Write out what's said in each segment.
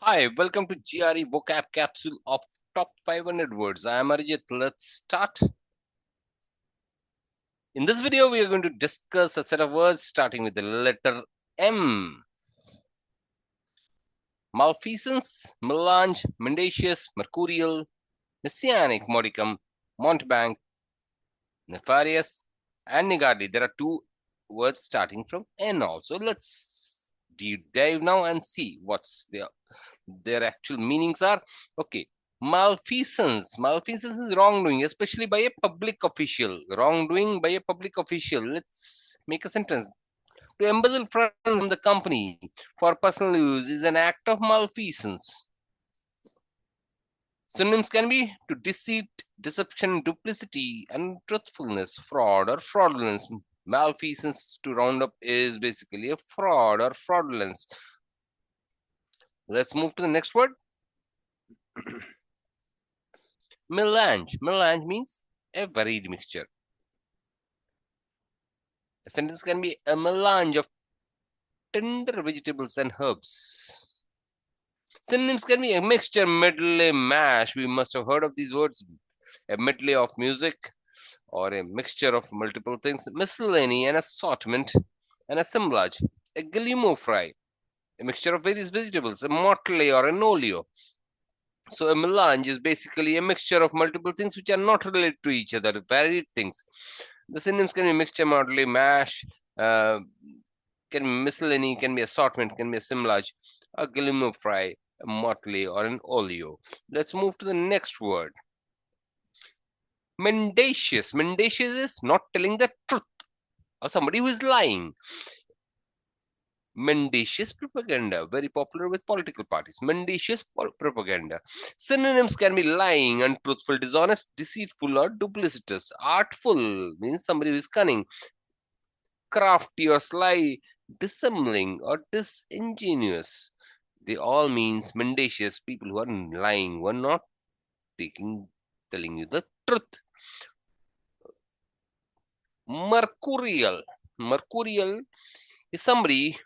Hi, welcome to Gre Vocab Capsule of Top 500 Words. I am Arijit. Let's start. In this video, we are going to discuss a set of words starting with the letter M. Malfeasance, melange, mendacious, mercurial, messianic, modicum, mountebank, nefarious, and niggardly. There are two words starting from N also. Let's deep dive now and see what's their actual meanings are. Okay. Malfeasance is wrongdoing, especially by a public official. Wrongdoing by a public official. Let's make a sentence. To embezzle funds from the company for personal use is an act of malfeasance. Synonyms can be to deceit, deception, duplicity, untruthfulness, fraud, or fraudulence. Malfeasance, to round up, is basically a fraud or fraudulence. Let's move to the next word. Melange. Melange means a varied mixture. A sentence can be a melange of tender vegetables and herbs. Synonyms can be a mixture, medley, mash. We must have heard of these words. A medley of music or a mixture of multiple things. Miscellany, an assortment, an assemblage. A guillemot fry, a mixture of various vegetables. A motley or an olio. So a melange is basically a mixture of multiple things which are not related to each other, varied things. The synonyms can be mixture, motley, mash, can be miscellany, can be assortment, can be assemblage, a guillemot fry, a motley, or an olio. Let's move to the next word. Mendacious. Mendacious is not telling the truth or somebody who is lying. Mendacious propaganda, very popular with political parties. Mendacious propaganda. Synonyms can be lying, untruthful, dishonest, deceitful, or duplicitous. Artful means somebody who is cunning. Crafty or sly, dissembling, or disingenuous. They all means mendacious, people who are lying, who are not telling you the truth. Mercurial. Mercurial is somebody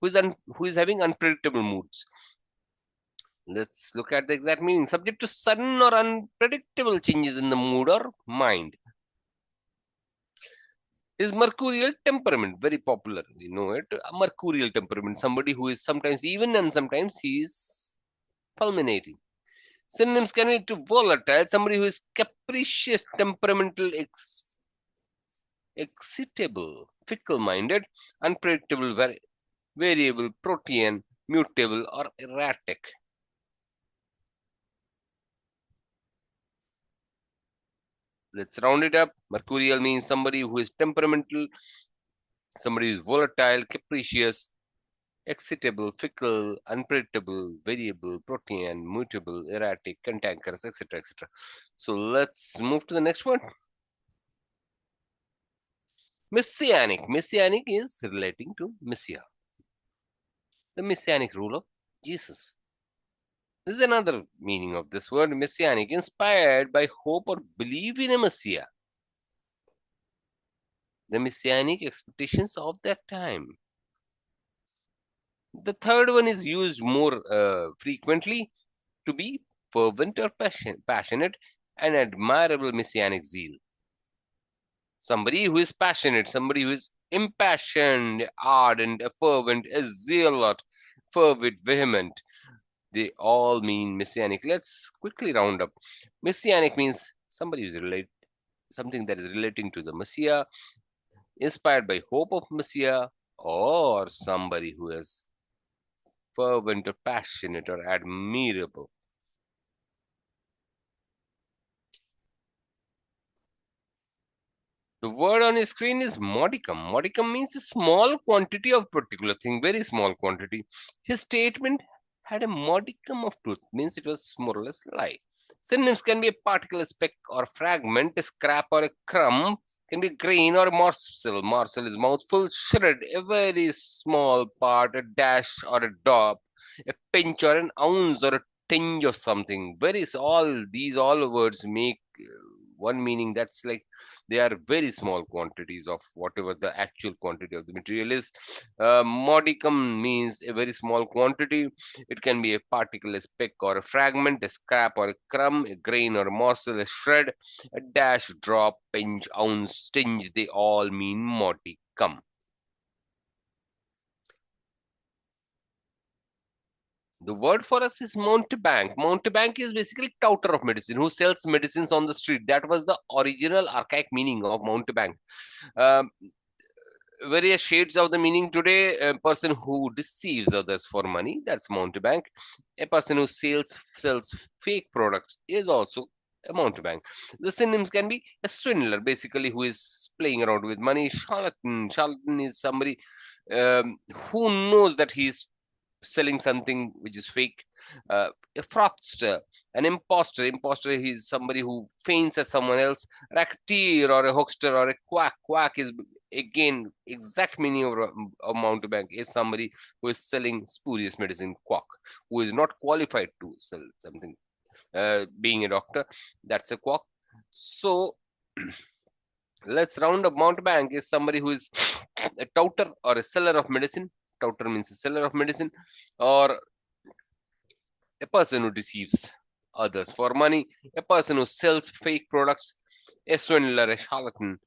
who is having unpredictable moods. Let's look at the exact meaning. Subject to sudden or unpredictable changes in the mood or mind. Is mercurial temperament, very popular. We know it. A mercurial temperament, somebody who is sometimes even and sometimes he is fulminating. Synonyms can be to volatile, somebody who is capricious, temperamental, excitable, fickle-minded, unpredictable, variable, protean, mutable, or erratic. Let's round it up. Mercurial means somebody who is temperamental, somebody who is volatile, capricious, excitable, fickle, unpredictable, variable, protean, mutable, erratic, cantankerous, etc., etc. So let's move to the next one. Messianic. Messianic is relating to Messiah, the messianic rule of Jesus. This is another meaning of this word, messianic, inspired by hope or belief in a Messiah. The messianic expectations of that time. The third one is used more frequently to be fervent or passionate and admirable messianic zeal. Somebody who is passionate, somebody who is impassioned, ardent, fervent, a zealot, fervid, vehement. They all mean messianic. Let's quickly round up. Messianic means somebody who is something that is relating to the Messiah, inspired by hope of Messiah, or somebody who is fervent or passionate or admirable. The word on your screen is modicum. Modicum means a small quantity of particular thing, very small quantity. His statement had a modicum of truth, means it was more or less lie. Synonyms can be a particle, a speck or fragment, a scrap or a crumb, can be a grain or a morsel. Morsel is mouthful, shred, a very small part, a dash or a dot, a pinch or an ounce or a tinge of something. All words make one meaning. That's like They are very small quantities of whatever the actual quantity of the material is. Modicum means a very small quantity. It can be a particle, a speck or a fragment, a scrap or a crumb, a grain or a morsel, a shred, a dash, drop, pinch, ounce, tinge. They all mean modicum. The word for us is mountebank. Mountebank is basically touter of medicine who sells medicines on the street. That was the original archaic meaning of mountebank. Um, Various shades of the meaning today. A person who deceives others for money, that's mountebank. A person who sells fake products is also a mountebank. The synonyms can be a swindler, basically who is playing around with money. Charlatan is somebody who knows that he's selling something which is fake. A fraudster, an imposter. Imposter is somebody who feigns as someone else. Racketeer or a huckster or a quack. Quack is again exact meaning of mountebank is somebody who is selling spurious medicine. Quack, who is not qualified to sell something. Being a doctor, that's a quack. So let's round up. Mountebank is somebody who is a touter or a seller of medicine. Touter means a seller of medicine, or a person who deceives others for money, a person who sells fake products, a swindler, a charlatan,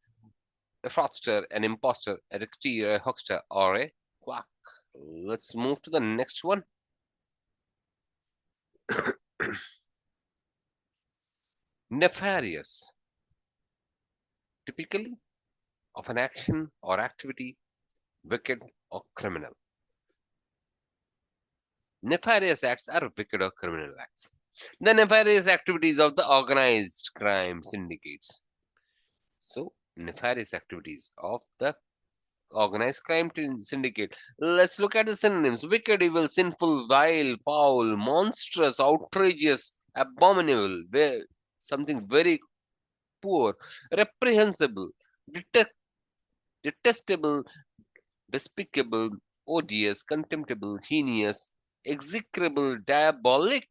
a fraudster, an imposter, a racketeer, a huckster, or a quack. Let's move to the next one. Nefarious, typically of an action or activity, wicked or criminal. Nefarious acts are wicked or criminal acts. The nefarious activities of the organized crime syndicates. So, nefarious activities of the organized crime syndicate. Let's look at the synonyms. Wicked, evil, sinful, vile, foul, monstrous, outrageous, abominable, something very poor, reprehensible, detestable, despicable, odious, contemptible, heinous, execrable, diabolic,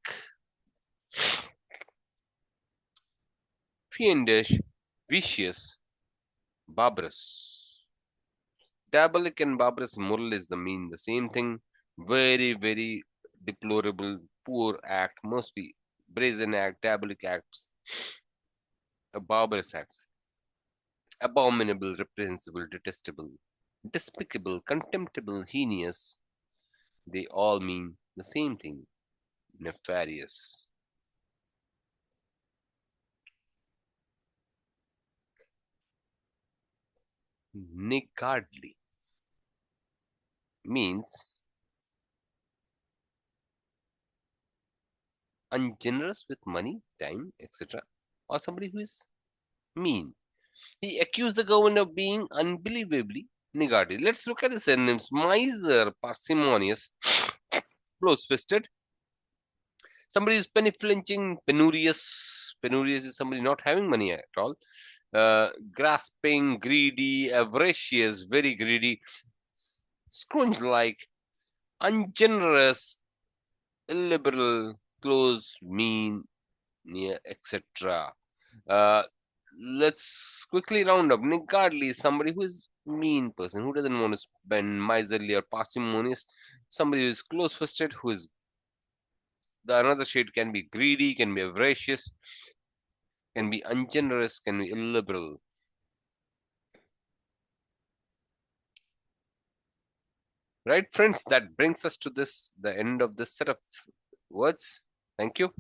fiendish, vicious, barbarous. Diabolic and barbarous moral is the same thing. Very, very deplorable, poor act, must be brazen act, diabolic acts, barbarous acts, abominable, reprehensible, detestable, despicable, contemptible, heinous. They all mean the same thing. Nefarious. Niggardly means ungenerous with money, time, etc., or somebody who is mean. He accused the government of being unbelievably niggardly. Let's look at the synonyms. Miser, parsimonious, close-fisted. Somebody who's penny flinching, penurious. Penurious is somebody not having money at all. Grasping, greedy, avaricious, very greedy, scrounge-like, ungenerous, illiberal, close, mean, near, etc. Uh, let's quickly round up. Niggardly is somebody who is mean person, who doesn't want to spend, miserly or parsimonious. Somebody who is close-fisted, who is the another shade can be greedy, can be avaricious, can be ungenerous, can be illiberal. Right, friends, that brings us to the end of this set of words. Thank you.